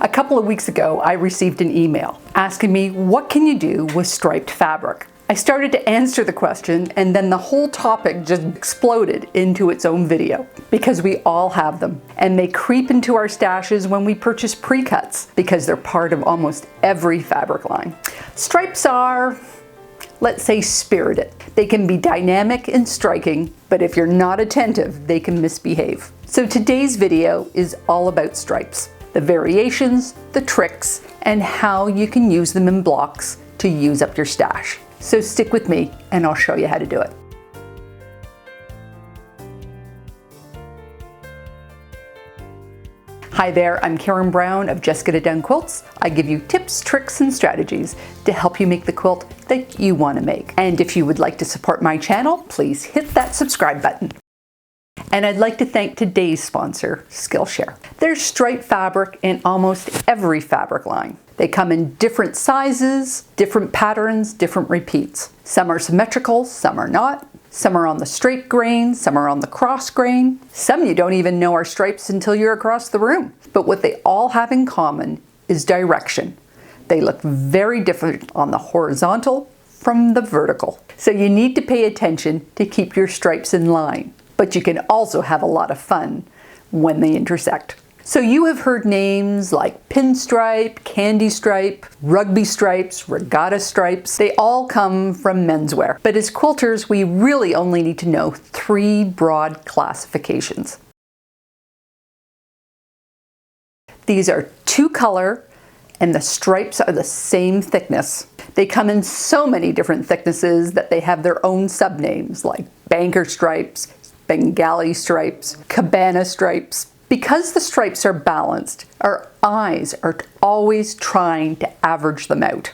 A couple of weeks ago, I received an email asking me, what can you do with striped fabric? I started to answer the question, and then the whole topic just exploded into its own video, because we all have them, and they creep into our stashes when we purchase pre-cuts, because they're part of almost every fabric line. Stripes are, let's say, spirited. They can be dynamic and striking, but if you're not attentive, they can misbehave. So today's video is all about stripes, the variations, the tricks, and how you can use them in blocks to use up your stash. So stick with me and I'll show you how to do it. Hi there, I'm Karen Brown of Just Get It Done Quilts. I give you tips, tricks, and strategies to help you make the quilt that you want to make. And if you would like to support my channel, please hit that subscribe button. And I'd like to thank today's sponsor, Skillshare. There's striped fabric in almost every fabric line. They come in different sizes, different patterns, different repeats. Some are symmetrical, some are not. Some are on the straight grain, some are on the cross grain. Some you don't even know are stripes until you're across the room. But what they all have in common is direction. They look very different on the horizontal from the vertical. So you need to pay attention to keep your stripes in line. But you can also have a lot of fun when they intersect. So you have heard names like pinstripe, candy stripe, rugby stripes, regatta stripes. They all come from menswear. But as quilters, we really only need to know 3 broad classifications. These are 2-color, and the stripes are the same thickness. They come in so many different thicknesses that they have their own subnames like banker stripes, Bengali stripes, cabana stripes. Because the stripes are balanced, our eyes are always trying to average them out.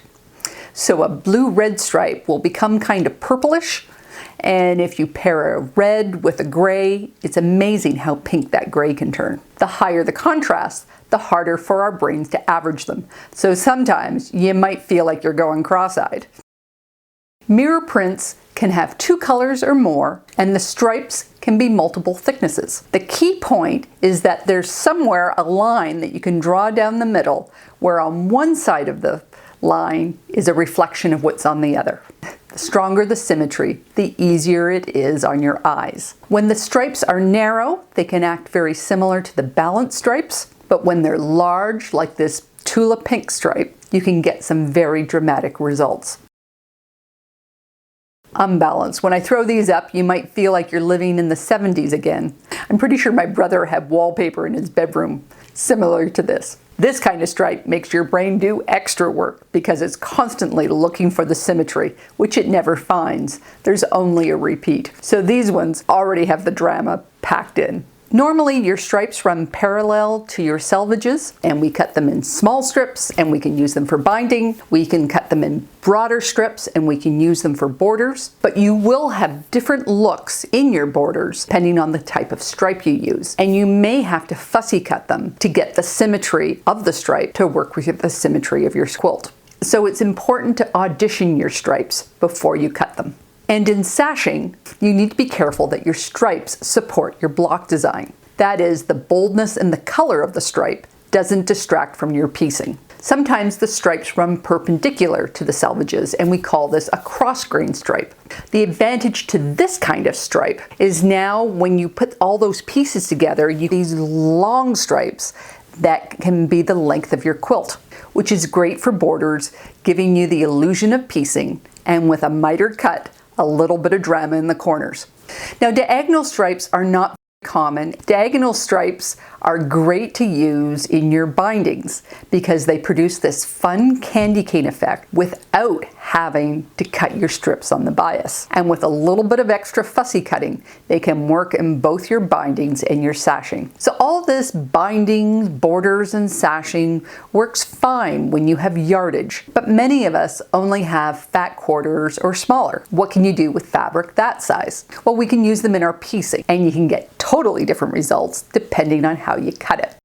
So a blue-red stripe will become kind of purplish, and if you pair a red with a gray, it's amazing how pink that gray can turn. The higher the contrast, the harder for our brains to average them. So sometimes you might feel like you're going cross-eyed. Mirror prints can have 2 colors or more, and the stripes can be multiple thicknesses. The key point is that there's somewhere a line that you can draw down the middle, where on one side of the line is a reflection of what's on the other. The stronger the symmetry, the easier it is on your eyes. When the stripes are narrow, they can act very similar to the balanced stripes, but when they're large, like this Tula pink stripe, you can get some very dramatic results. Unbalanced. When I throw these up, you might feel like you're living in the 70s again. I'm pretty sure my brother had wallpaper in his bedroom similar to this. This kind of stripe makes your brain do extra work because it's constantly looking for the symmetry, which it never finds. There's only a repeat. So these ones already have the drama packed in. Normally your stripes run parallel to your selvages, and we cut them in small strips and we can use them for binding. We can cut them in broader strips and we can use them for borders. But you will have different looks in your borders depending on the type of stripe you use. And you may have to fussy cut them to get the symmetry of the stripe to work with the symmetry of your quilt. So it's important to audition your stripes before you cut them. And in sashing, you need to be careful that your stripes support your block design. That is, the boldness and the color of the stripe doesn't distract from your piecing. Sometimes the stripes run perpendicular to the selvages, and we call this a cross-grain stripe. The advantage to this kind of stripe is now when you put all those pieces together, you get these long stripes that can be the length of your quilt, which is great for borders, giving you the illusion of piecing, and with a miter cut, a little bit of drama in the corners. Now, diagonal stripes are not common. Diagonal stripes are great to use in your bindings because they produce this fun candy cane effect without having to cut your strips on the bias. And with a little bit of extra fussy cutting, they can work in both your bindings and your sashing. So all this bindings, borders, and sashing works fine when you have yardage, but many of us only have fat quarters or smaller. What can you do with fabric that size? Well, we can use them in our piecing, and you can get totally different results depending on how you cut it.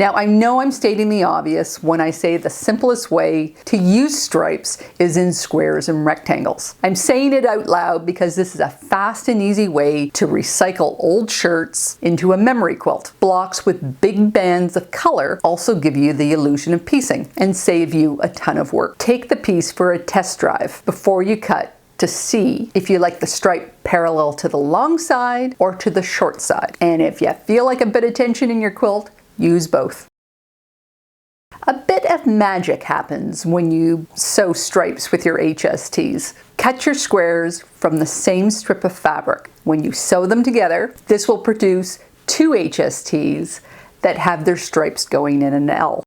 Now, I know I'm stating the obvious when I say the simplest way to use stripes is in squares and rectangles. I'm saying it out loud because this is a fast and easy way to recycle old shirts into a memory quilt. Blocks with big bands of color also give you the illusion of piecing and save you a ton of work. Take the piece for a test drive before you cut to see if you like the stripe parallel to the long side or to the short side. And if you feel like a bit of tension in your quilt, use both. A bit of magic happens when you sew stripes with your HSTs. Cut your squares from the same strip of fabric. When you sew them together, this will produce two HSTs that have their stripes going in an L.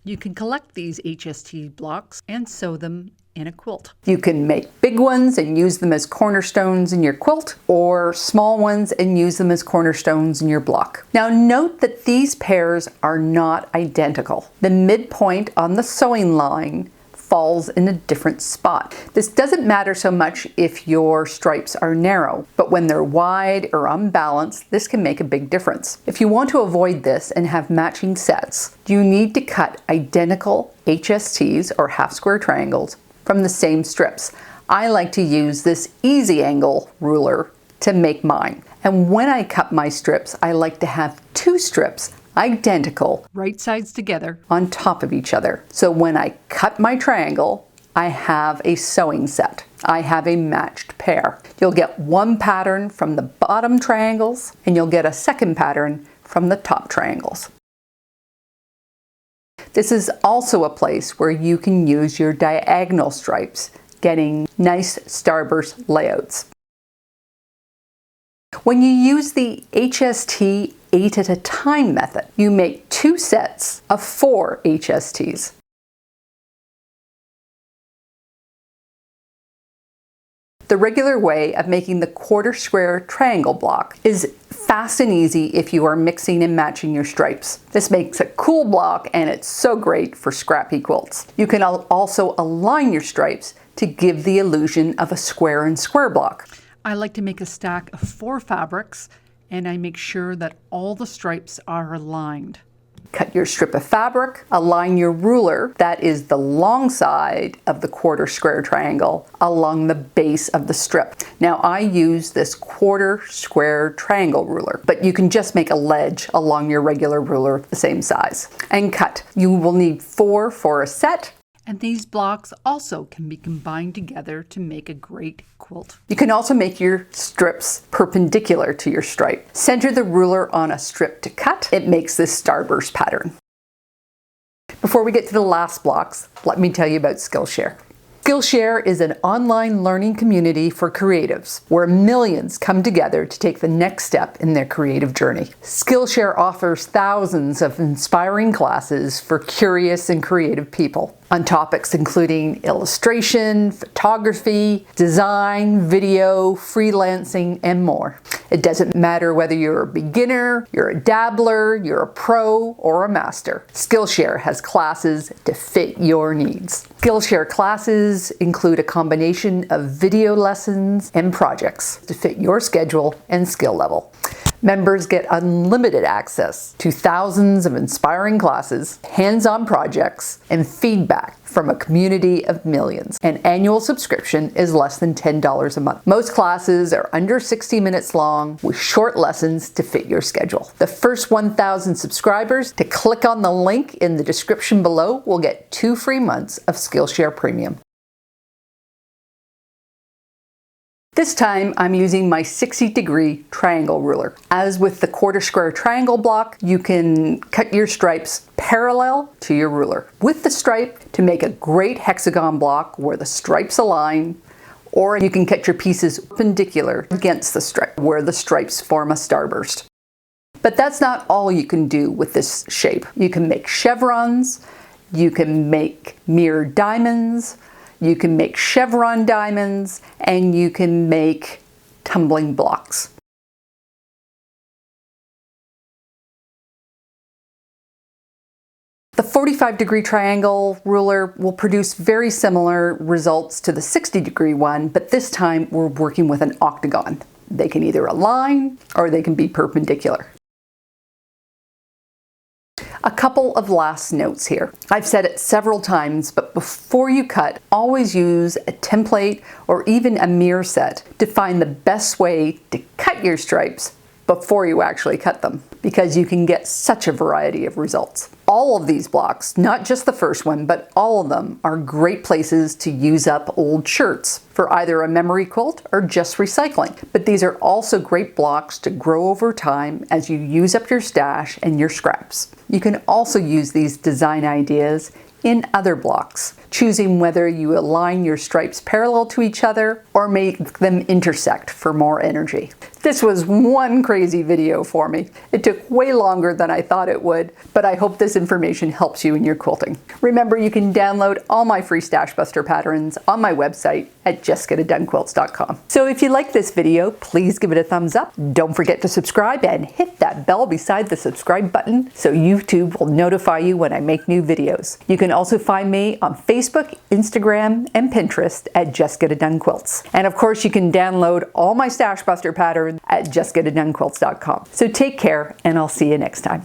You can collect these HST blocks and sew them in a quilt. You can make big ones and use them as cornerstones in your quilt, or small ones and use them as cornerstones in your block. Now note that these pairs are not identical. The midpoint on the sewing line falls in a different spot. This doesn't matter so much if your stripes are narrow, but when they're wide or unbalanced, this can make a big difference. If you want to avoid this and have matching sets, you need to cut identical HSTs or half square triangles from the same strips. I like to use this easy angle ruler to make mine. And when I cut my strips, I like to have two strips identical, right sides together, on top of each other. So when I cut my triangle, I have a sewing set. I have a matched pair. You'll get one pattern from the bottom triangles, and you'll get a second pattern from the top triangles. This is also a place where you can use your diagonal stripes, getting nice starburst layouts. When you use the HST 8 at a time method, you make two sets of 4 HSTs. The regular way of making the quarter square triangle block is fast and easy if you are mixing and matching your stripes. This makes a cool block and it's so great for scrappy quilts. You can also align your stripes to give the illusion of a square and square block. I like to make a stack of 4 fabrics and I make sure that all the stripes are aligned. Cut your strip of fabric, align your ruler, that is the long side of the quarter square triangle, along the base of the strip. Now I use this quarter square triangle ruler, but you can just make a ledge along your regular ruler the same size. And cut. You will need 4 for a set. And these blocks also can be combined together to make a great quilt. You can also make your strips perpendicular to your stripe. Center the ruler on a strip to cut. It makes this starburst pattern. Before we get to the last blocks, let me tell you about Skillshare. Skillshare is an online learning community for creatives where millions come together to take the next step in their creative journey. Skillshare offers thousands of inspiring classes for curious and creative people on topics including illustration, photography, design, video, freelancing, and more. It doesn't matter whether you're a beginner, you're a dabbler, you're a pro, or a master. Skillshare has classes to fit your needs. Skillshare classes include a combination of video lessons and projects to fit your schedule and skill level. Members get unlimited access to thousands of inspiring classes, hands-on projects, and feedback from a community of millions. An annual subscription is less than $10 a month. Most classes are under 60 minutes long with short lessons to fit your schedule. The first 1,000 subscribers to click on the link in the description below will get 2 free months of Skillshare Premium. This time I'm using my 60-degree triangle ruler. As with the quarter square triangle block, you can cut your stripes parallel to your ruler with the stripe to make a great hexagon block where the stripes align, or you can cut your pieces perpendicular against the stripe where the stripes form a starburst. But that's not all you can do with this shape. You can make chevrons, you can make mirrored diamonds, you can make chevron diamonds, and you can make tumbling blocks. The 45-degree triangle ruler will produce very similar results to the 60-degree one, but this time we're working with an octagon. They can either align or they can be perpendicular. A couple of last notes here. I've said it several times, but before you cut, always use a template or even a mirror set to find the best way to cut your stripes before you actually cut them, because you can get such a variety of results. All of these blocks, not just the first one, but all of them are great places to use up old shirts for either a memory quilt or just recycling. But these are also great blocks to grow over time as you use up your stash and your scraps. You can also use these design ideas in other blocks, choosing whether you align your stripes parallel to each other or make them intersect for more energy. This was one crazy video for me. It took way longer than I thought it would, but I hope this information helps you in your quilting. Remember, you can download all my free Stash Buster patterns on my website at justgetitdonequilts.com. So if you like this video, please give it a thumbs up. Don't forget to subscribe and hit that bell beside the subscribe button so YouTube will notify you when I make new videos. You can also find me on Facebook, Instagram, and Pinterest at Just Get It Done Quilts. And of course, you can download all my Stash Buster patterns at justgetitdonequilts.com. So take care, and I'll see you next time.